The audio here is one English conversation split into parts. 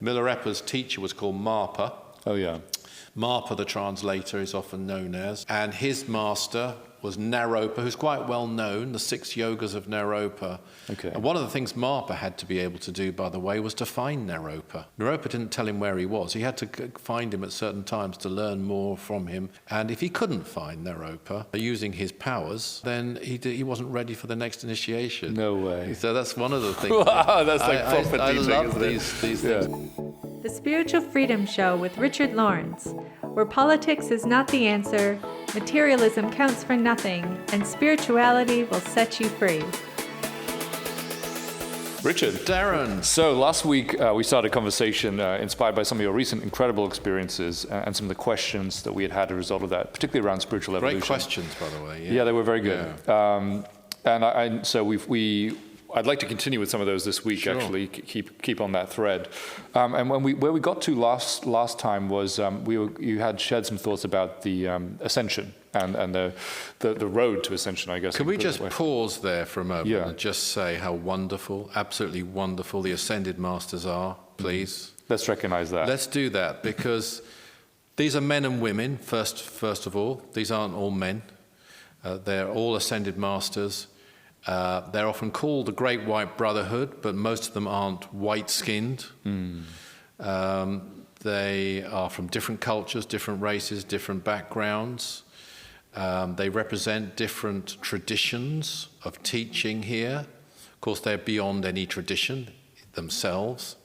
Milarepa's teacher was called Marpa. Oh, yeah. Marpa, the translator, is often known as. And his master was Naropa, who's quite well known, the 6 yogas of Naropa. Okay. And one of the things Marpa had to be able to do, by the way, was to find Naropa. Naropa didn't tell him where he was. He had to find him at certain times to learn more from him. And if he couldn't find Naropa using his powers, then he wasn't ready for the next initiation. No way. So that's one of the things. Wow, that's like proper I teaching, love isn't it? these Yeah. things. The Spiritual Freedom Show with Richard Lawrence, where politics is not the answer, materialism counts for nothing, and spirituality will set you free. Richard. Darren. So last week we started a conversation inspired by some of your recent incredible experiences and some of the questions that we had as a result of that, particularly around spiritual evolution. Great questions, by the way. Yeah, they were very good. Yeah. And so I'd like to continue with some of those this week. Sure. Actually, keep on that thread. And where we got to last time was you had shared some thoughts about the ascension and the road to ascension, I guess. Can we just pause there for a moment Yeah. and just say how wonderful, absolutely wonderful the Ascended Masters are, please? Let's recognize that. Let's do that, because these are men and women, first of all. These aren't all men. They're all Ascended Masters. They're often called the Great White Brotherhood, but most of them aren't white-skinned. They are from different cultures, different races, different backgrounds. They represent different traditions of teaching here. Of course, they're beyond any tradition themselves,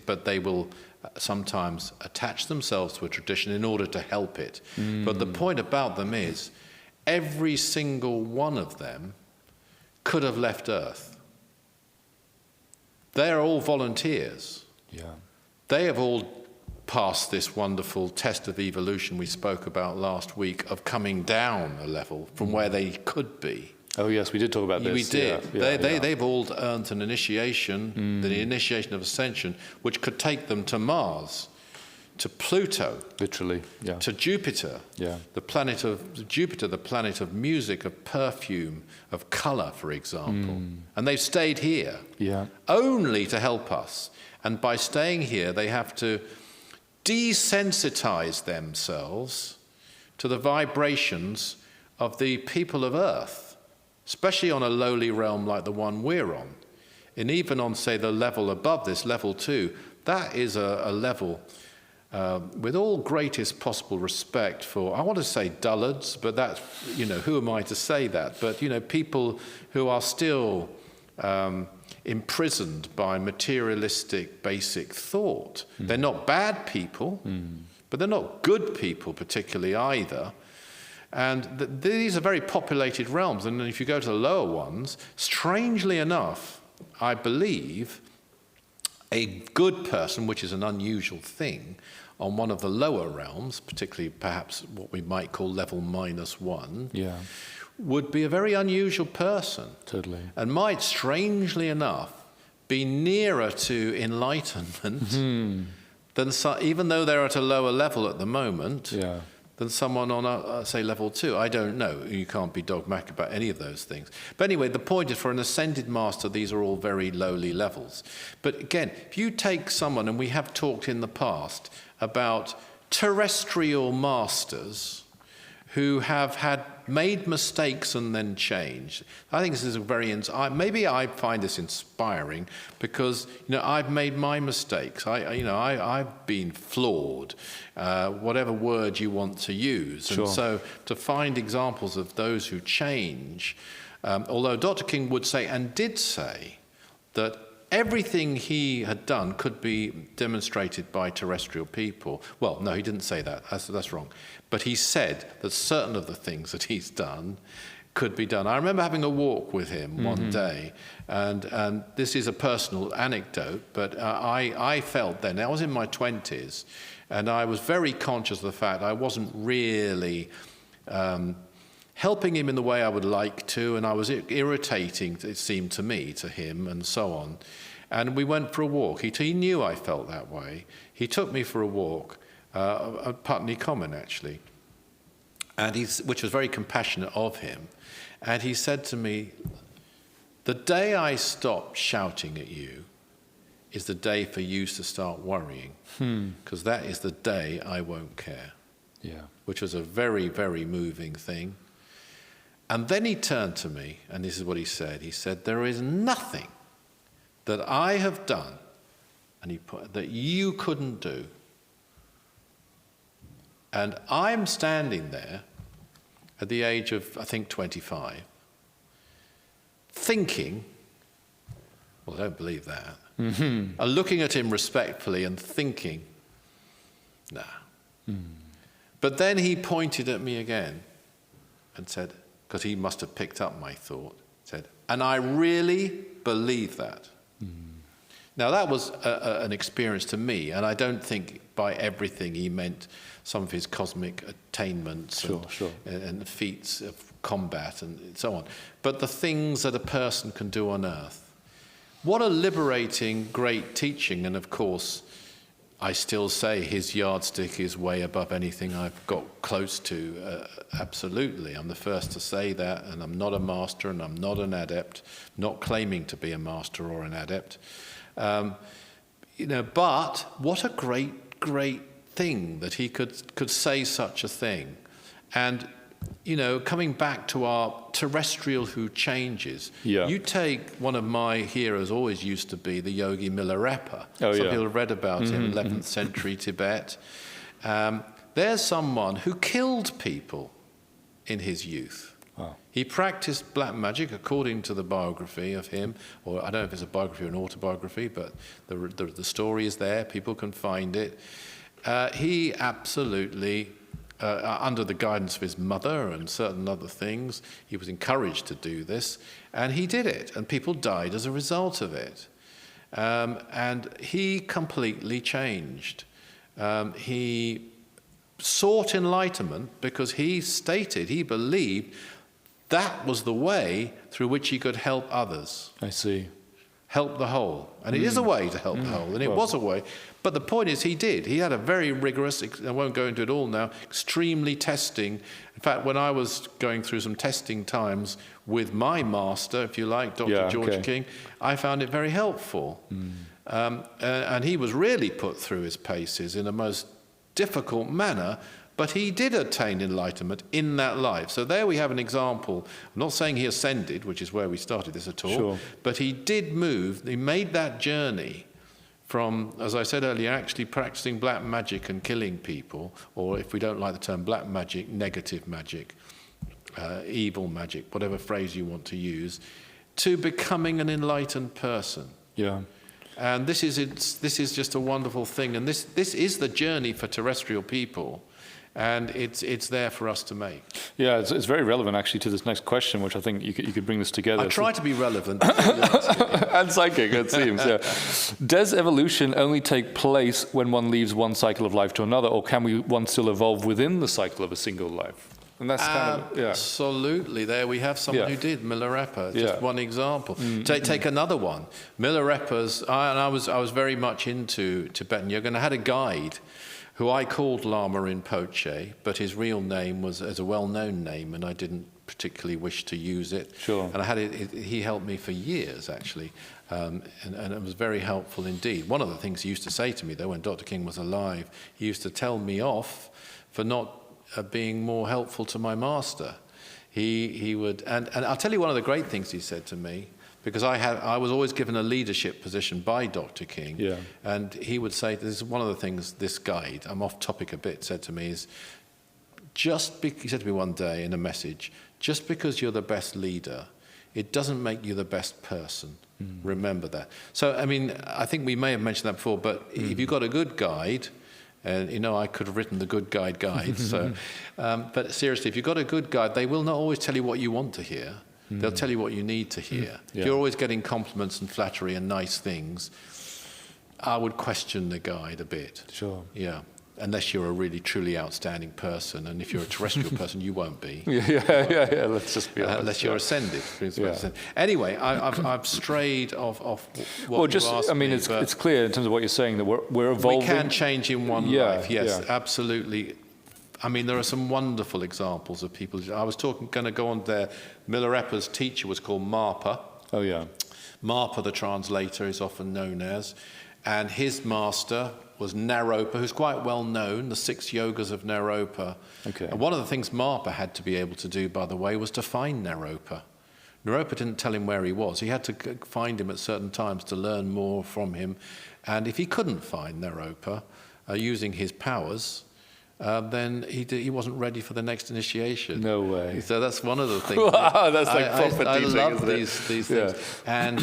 but they will sometimes attach themselves to a tradition in order to help it. But the point about them is, every single one of them could have left Earth. They are all volunteers. Yeah. They have all passed this wonderful test of evolution we spoke about last week, of coming down a level from where they could be. Oh yes, we did talk about this. We did. Yeah, They've all earned an initiation, the initiation of ascension, which could take them to Mars, to Pluto, Literally, yeah. to Jupiter, the planet of music, of perfume, of color, for example. And they've stayed here only to help us. And by staying here, they have to desensitize themselves to the vibrations of the people of Earth, especially on a lowly realm like the one we're on. And even on, say, the level above this, level 2, that is a level with all greatest possible respect for, I want to say dullards, but that's, who am I to say that? But, people who are still imprisoned by materialistic basic thought. They're not bad people, but they're not good people particularly either. And these are very populated realms. And if you go to the lower ones, strangely enough, I believe, a good person, which is an unusual thing, on one of the lower realms, particularly perhaps what we might call level -1, would be a very unusual person. Totally. And might, strangely enough, be nearer to enlightenment than even though they're at a lower level at the moment, than someone on, say, level 2. I don't know. You can't be dogmatic about any of those things. But anyway, the point is, for an ascended master, these are all very lowly levels. But again, if you take someone, and we have talked in the past about terrestrial masters who have made mistakes and then changed. I think this is maybe I find this inspiring because, I've made my mistakes. I've been flawed, whatever word you want to use. Sure. And so to find examples of those who change, although Dr. King would say, and did say, that everything he had done could be demonstrated by terrestrial people. Well, no, he didn't say that. That's wrong. But he said that certain of the things that he's done could be done. I remember having a walk with him one day, and this is a personal anecdote, but I felt then, I was in my 20s, and I was very conscious of the fact I wasn't really helping him in the way I would like to, and I was irritating, it seemed to me, to him, and so on. And we went for a walk. He knew I felt that way. He took me for a walk, at Putney Common, actually, which was very compassionate of him. And he said to me, "The day I stopped shouting at you is the day for you to start worrying, because that is the day I won't care. Yeah. Which was a very, very moving thing. And then he turned to me, and this is what he said. He said, there is nothing that I have done and that you couldn't do. And I'm standing there at the age of, I think, 25, thinking, well, I don't believe that. And looking at him respectfully and thinking, nah. But then he pointed at me again and said, because he must have picked up my thought, said, and I really believe that. Now, that was an experience to me, and I don't think by everything he meant some of his cosmic attainments and feats of combat and so on, but the things that a person can do on earth. What a liberating, great teaching, and of course, I still say his yardstick is way above anything I've got close to, absolutely. I'm the first to say that, and I'm not a master, and I'm not an adept, not claiming to be a master or an adept. But what a great, great thing that he could say such a thing. And, coming back to our terrestrial who changes, you take one of my heroes, always used to be the Yogi Milarepa. Some people have read about him, 11th century Tibet. There's someone who killed people in his youth. Wow. He practiced black magic, according to the biography of him, or I don't know if it's a biography or an autobiography, but the story is there, people can find it. He absolutely, under the guidance of his mother and certain other things, he was encouraged to do this, and he did it, and people died as a result of it. And he completely changed. He sought enlightenment because he stated, he believed that was the way through which he could help others. I see. Help the whole. And it is a way to help the whole, and it was a way. But the point is, he did. He had a very rigorous, I won't go into it all now, extremely testing. In fact, when I was going through some testing times with my master, if you like, Dr. George King, I found it very helpful. And he was really put through his paces in a most difficult manner, but he did attain enlightenment in that life. So there we have an example. I'm not saying he ascended, which is where we started this at all, but he did move. He made that journey from, as I said earlier, actually practicing black magic and killing people, or if we don't like the term black magic, negative magic, evil magic, whatever phrase you want to use, to becoming an enlightened person. Yeah. And this is just a wonderful thing. And this is the journey for terrestrial people. And it's there for us to make. Yeah, it's very relevant actually to this next question, which I think you could bring this together. I try to be relevant. And psychic, it seems. Yeah. Does evolution only take place when one leaves one cycle of life to another, or can one still evolve within the cycle of a single life? And that's kind of, absolutely. There we have someone who did, Milarepa, just one example. Take another one. Milarepa's, and I was very much into Tibetan yoga, and I had a guide who I called Lama Rinpoche, but his real name was as a well-known name, and I didn't particularly wish to use it. Sure. And I had he helped me for years, actually, and it was very helpful indeed. One of the things he used to say to me, though, when Dr. King was alive, he used to tell me off for not being more helpful to my master. He would, and I'll tell you one of the great things he said to me, because I was always given a leadership position by Dr. King, and he would say, this is one of the things this guide, I'm off topic a bit, said to me is, he said to me one day in a message, just because you're the best leader, it doesn't make you the best person. Remember that. So, I mean, I think we may have mentioned that before, but if you've got a good guide, and I could have written the good guide, so, but seriously, if you've got a good guide, they will not always tell you what you want to hear. They'll tell you what you need to hear. If you're always getting compliments and flattery and nice things, I would question the guide a bit. Sure. Yeah. Unless you're a really, truly outstanding person. And if you're a terrestrial person, you won't be. Yeah. Let's just be honest. Unless you're ascended. Anyway, I've strayed off what you asked me. It's clear in terms of what you're saying that we're evolving. We can change in one life, yes, absolutely. I mean, there are some wonderful examples of people. I was going to go on there. Milarepa's teacher was called Marpa. Oh, yeah. Marpa, the translator, is often known as. And his master was Naropa, who's quite well known, the 6 yogas of Naropa. Okay. And one of the things Marpa had to be able to do, by the way, was to find Naropa. Naropa didn't tell him where he was. He had to find him at certain times to learn more from him. And if he couldn't find Naropa using his powers, then he wasn't ready for the next initiation. No way. So that's one of the things. Wow, that's like proper I teaching, love isn't it? these things. And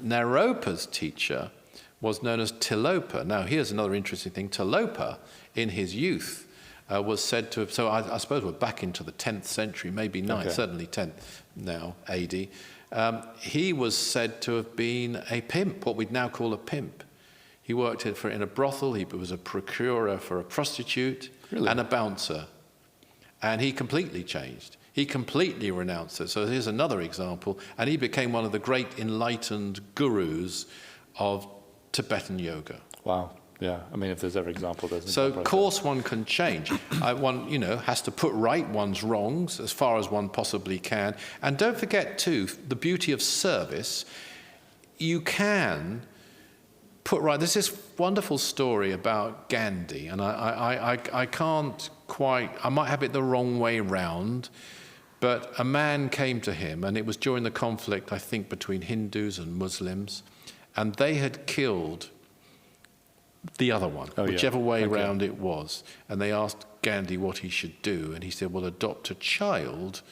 Naropa's teacher was known as Tilopa. Now, here's another interesting thing. Tilopa, in his youth, was said to have, so I suppose we're back into the 10th century, maybe 9th, certainly 10th now, AD. He was said to have been a pimp, what we'd now call a pimp. He worked in a brothel, he was a procurer for a prostitute and a bouncer. And he completely changed. He completely renounced it. So here's another example. And he became one of the great enlightened gurus of Tibetan yoga. Wow. Yeah. I mean, if there's ever example, there's an So, example of course, one can change. One, has to put right one's wrongs as far as one possibly can. And don't forget, too, the beauty of service. You can put right. There's this wonderful story about Gandhi, and I can't quite. I might have it the wrong way round. But a man came to him, and it was during the conflict, I think, between Hindus and Muslims. And they had killed the other one, whichever way round it was. And they asked Gandhi what he should do. And he said, well, adopt a child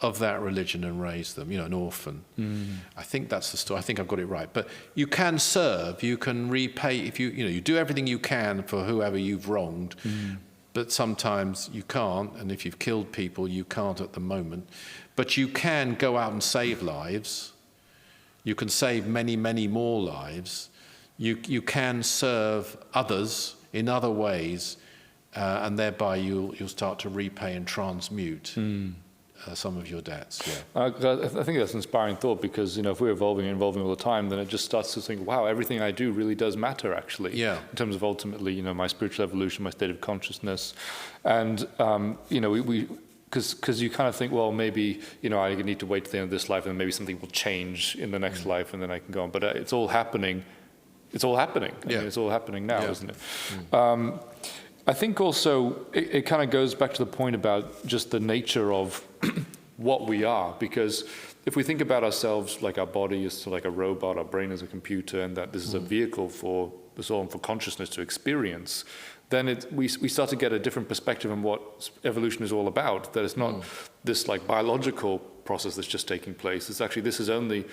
of that religion and raise them, an orphan. I think that's the story. I think I've got it right. But you can serve, you can repay, if you do everything you can for whoever you've wronged. But sometimes you can't. And if you've killed people, you can't at the moment. But you can go out and save lives. You can save many, many more lives. You can serve others in other ways, and thereby you'll start to repay and transmute some of your debts. Yeah. I think that's an inspiring thought because if we're evolving and evolving all the time, then it just starts to think, wow, everything I do really does matter actually. Yeah. In terms of ultimately, my spiritual evolution, my state of consciousness, and we. Because you kind of think, well, maybe, I need to wait to the end of this life and then maybe something will change in the next life and then I can go on. But it's all happening. It's all happening. I mean, it's all happening now, isn't it? I think also it kind of goes back to the point about just the nature of what we are. Because if we think about ourselves like our body is like a robot, our brain is a computer, and that this is a vehicle for the soul and for consciousness to experience, then we start to get a different perspective on what evolution is all about. That it's not this like biological process that's just taking place. It's actually, this is only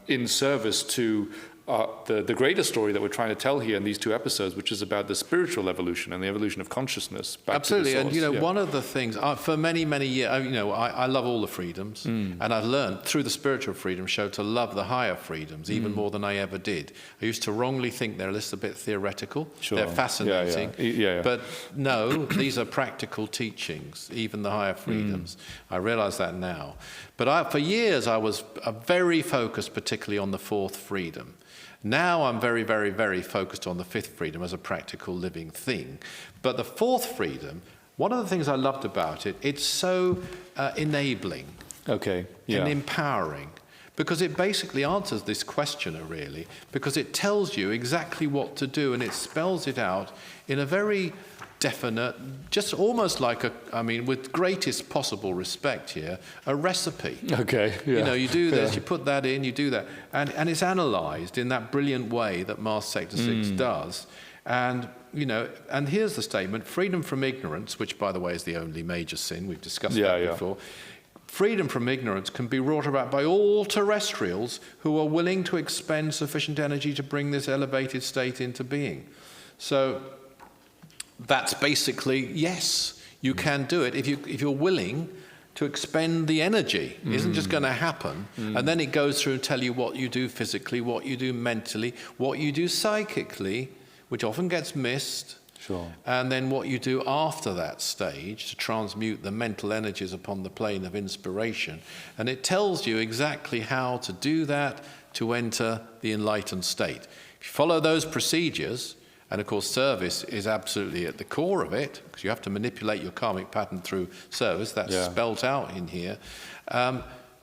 in service to the greater story that we're trying to tell here in these 2 episodes, which is about the spiritual evolution and the evolution of consciousness. Absolutely, to the source. And one of the things for many, many years, I love all the freedoms, and I've learned through the spiritual freedom show to love the higher freedoms even more than I ever did. I used to wrongly think they're a little bit theoretical. Sure. They're fascinating, but no, these are practical teachings, even the higher freedoms. I realize that now. But for years I was very focused, particularly on the 4th freedom. Now I'm very, very, very focused on the 5th freedom as a practical living thing. But the 4th freedom, one of the things I loved about it, it's so enabling and empowering. Because it basically answers this questioner, really. Because it tells you exactly what to do and it spells it out in a very definite, just almost like with greatest possible respect here, a recipe. You do this, you put that in, you do that. And it's analysed in that brilliant way that Mass Sector 6 does. And, and here's the statement, freedom from ignorance, which, by the way, is the only major sin, we've discussed that before. Freedom from ignorance can be wrought about by all terrestrials who are willing to expend sufficient energy to bring this elevated state into being. So that's basically, yes, you can do it if you're willing to expend the energy. It isn't just going to happen. And then it goes through and tell you what you do physically, what you do mentally, what you do psychically, which often gets missed. Sure. And then what you do after that stage to transmute the mental energies upon the plane of inspiration. And it tells you exactly how to do that to enter the enlightened state. If you follow those procedures, and of course service is absolutely at the core of it, because you have to manipulate your karmic pattern through service, that's spelt out in here.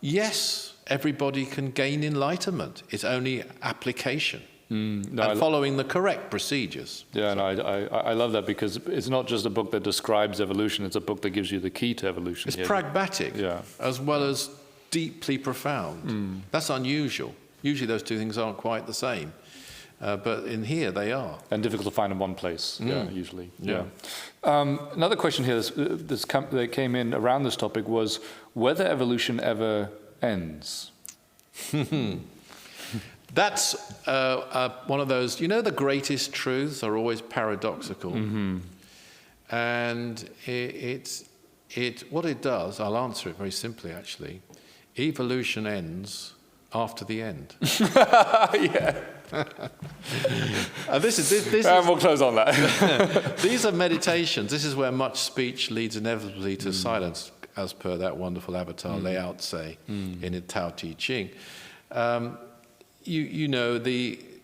Yes, everybody can gain enlightenment. It's only application. No, And following the correct procedures. Yeah, no, I love that, because it's not just a book that describes evolution, it's a book that gives you the key to evolution. It's pragmatic, Yeah. as well as deeply profound. That's unusual. Usually those two things aren't quite the same. But in here they are. And difficult to find in one place, usually. Yeah. Another question here that came in around this topic was whether evolution ever ends. That's one of those, the greatest truths are always paradoxical. And what it does, I'll answer it very simply actually, evolution ends after the end. Yeah. We'll close on that. These are meditations. This is where much speech leads inevitably to silence, as per that wonderful avatar Lao Tse in the Tao Te Ching. It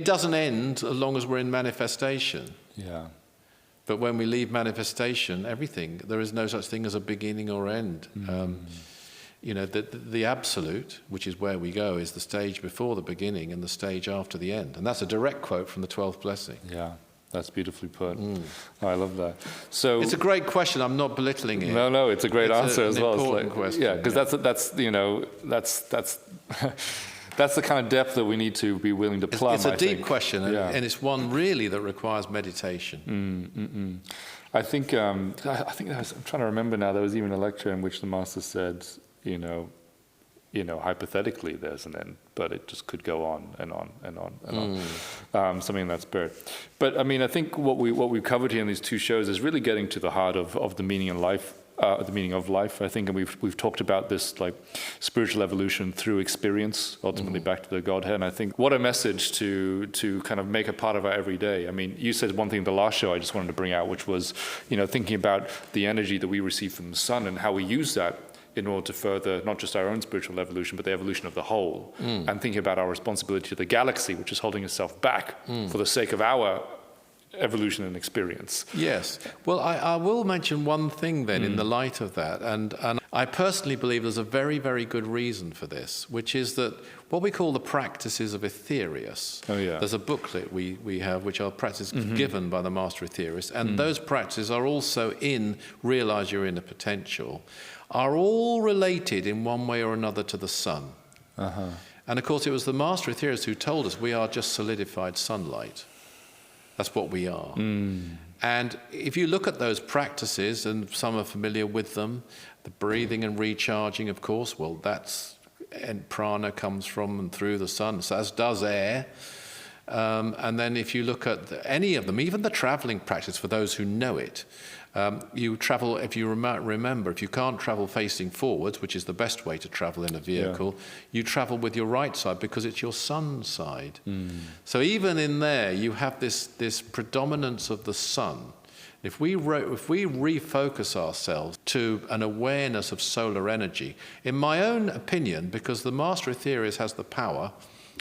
doesn't end as long as we're in manifestation. Yeah. But when we leave manifestation, there is no such thing as a beginning or end. The absolute, which is where we go, is the stage before the beginning and the stage after the end. And that's a direct quote from the 12th blessing. Yeah, that's beautifully put. I love that. So it's a great question. I'm not belittling it. No, it's a great answer as well. It's an important question. Yeah, because that's the kind of depth that we need to be willing to plumb. It's a deep question, Yeah. and it's one really that requires meditation. I think I'm trying to remember now. There was even a lecture in which the master said, hypothetically there's an end, but it just could go on and on and on and on. Something in that spirit. But I mean, I think what we've covered here in these two shows is really getting to the heart of the meaning in life. The meaning of life, I think, and we've talked about this like spiritual evolution through experience, ultimately back to the Godhead. And I think what a message to kind of make a part of our everyday. I mean, you said one thing in the last show I just wanted to bring out, which was thinking about the energy that we receive from the sun and how we use that in order to further not just our own spiritual evolution, but the evolution of the whole, and thinking about our responsibility to the galaxy, which is holding itself back for the sake of our evolution and experience. Yes. Well, I will mention one thing then in the light of that, and I personally believe there's a very, very good reason for this, which is that what we call the practices of Aetherius. Oh, yeah. There's a booklet we have, which are practices given by the Master Aetherius, and those practices are also in Realize Your Inner Potential, are all related in one way or another to the sun. And of course, it was the Master Aetherius who told us we are just solidified sunlight. That's what we are. And if you look at those practices, and some are familiar with them, the breathing and recharging, of course, well, and prana comes from and through the sun, so as does air. And then if you look at any of them, even the traveling practice for those who know it, you travel, if you remember, if you can't travel facing forwards, which is the best way to travel in a vehicle, you travel with your right side because it's your sun side. So even in there, you have this predominance of the sun. If we refocus ourselves to an awareness of solar energy, in my own opinion, because the Master Aetherius has the power,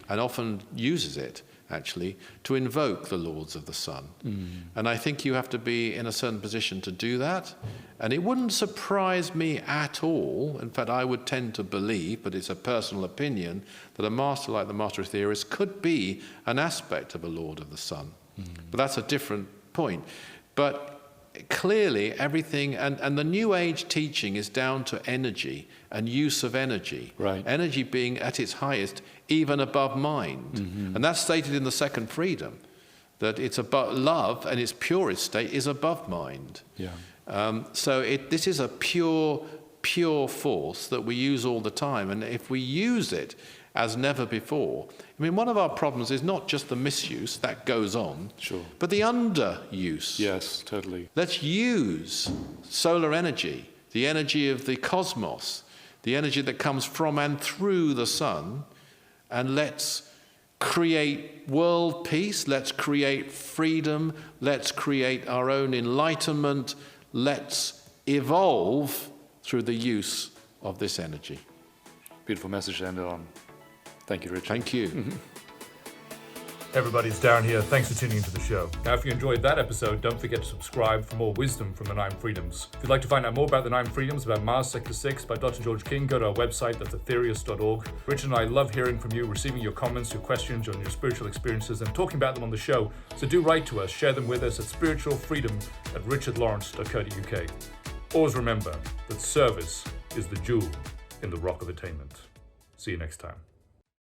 and often uses it, actually, to invoke the lords of the sun. And I think you have to be in a certain position to do that. And it wouldn't surprise me at all, in fact I would tend to believe, but it's a personal opinion, that a master like the Master Aetherius could be an aspect of a lord of the sun. But that's a different point. But clearly everything, and the New Age teaching is down to energy and use of energy. Right. Energy being at its highest, even above mind. And that's stated in the second freedom, that it's above love, and its purest state is above mind. So this is a pure force that we use all the time. And if we use it as never before, I mean, one of our problems is not just the misuse, that goes on, but the underuse. Yes, totally. Let's use solar energy, the energy of the cosmos, the energy that comes from and through the sun, and let's create world peace, let's create freedom, let's create our own enlightenment, let's evolve through the use of this energy. Beautiful message to end it on. Thank you, Richard. Thank you. Everybody's down here. Thanks for tuning into the show. Now, if you enjoyed that episode, don't forget to subscribe for more wisdom from the 9 Freedoms. If you'd like to find out more about the 9 Freedoms, about Mars Sector 6 by Dr. George King, go to our website, that's aetherius.org. Richard and I love hearing from you, receiving your comments, your questions on your spiritual experiences, and talking about them on the show. So do write to us, share them with us at spiritualfreedom@richardlawrence.co.uk. Always remember that service is the jewel in the rock of attainment. See you next time.